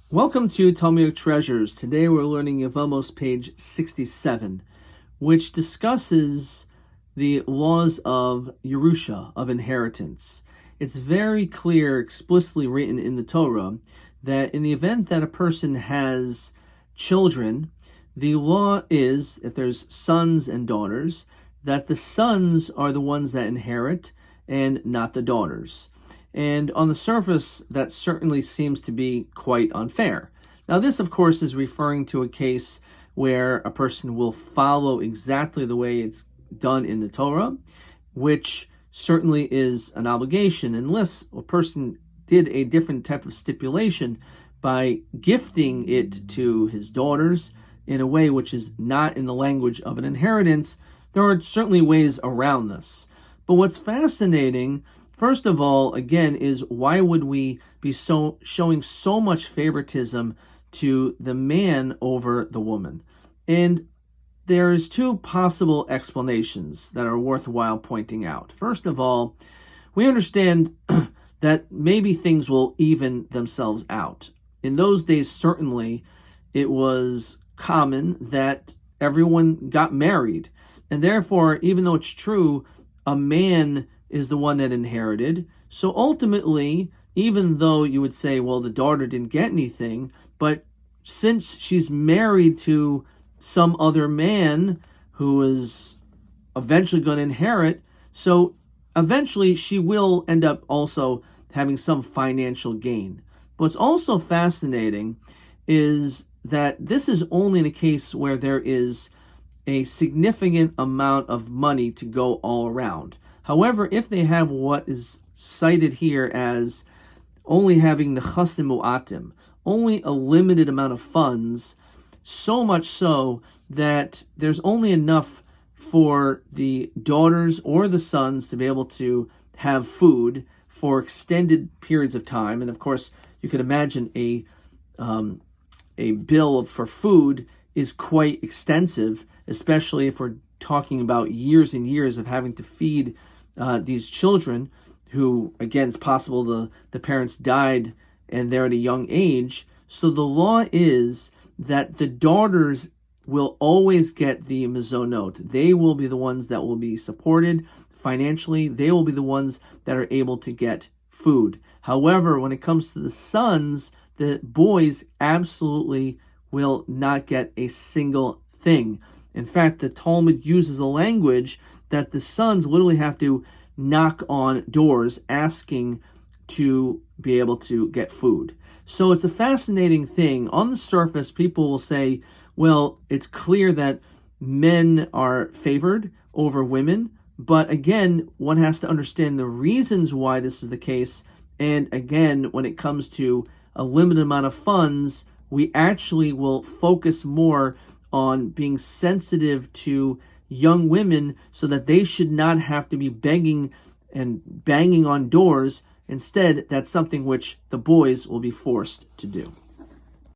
Welcome to Talmudic Treasures. Today we're learning Yevamot page 67, which discusses the laws of Yerusha, of inheritance. It's very clear, explicitly written in the Torah, that in the event that a person has children, the law is, if there's sons and daughters, that the sons are the ones that inherit and not the daughters. And on the surface, that certainly seems to be quite unfair. Now, this, of course, is referring to a case where a person will follow exactly the way it's done in the Torah, which certainly is an obligation, unless a person did a different type of stipulation by gifting it to his daughters in a way which is not in the language of an inheritance. There are certainly ways around this. But what's fascinating, first of all, again, is why would we be showing so much favoritism to the man over the woman? And there's two possible explanations that are worthwhile pointing out. First of all, we understand that maybe things will even themselves out. In those days, certainly, it was common that everyone got married. And therefore, even though it's true, a man is the one that inherited. So ultimately, even though you would say, well, the daughter didn't get anything, but since she's married to some other man who is eventually going to inherit, so eventually she will end up also having some financial gain. What's also fascinating is that this is only in a case where there is a significant amount of money to go all around. However, if they have what is cited here as only having the chasim mu'atim, only a limited amount of funds, so much so that there's only enough for the daughters or the sons to be able to have food for extended periods of time. And of course, you can imagine a bill for food is quite extensive, especially if we're talking about years and years of having to feed these children who, again, it's possible the parents died and they're at a young age. So the law is that the daughters will always get the mezonot. They will be the ones that will be supported financially. They will be the ones that are able to get food. However, when it comes to the sons, the boys absolutely will not get a single thing. In fact, the Talmud uses a language that the sons literally have to knock on doors asking to be able to get food. So it's a fascinating thing. On the surface, people will say, well, it's clear that men are favored over women. But again, one has to understand the reasons why this is the case. And again, when it comes to a limited amount of funds, we actually will focus more on being sensitive to young women so that they should not have to be begging and banging on doors. Instead, that's something which the boys will be forced to do.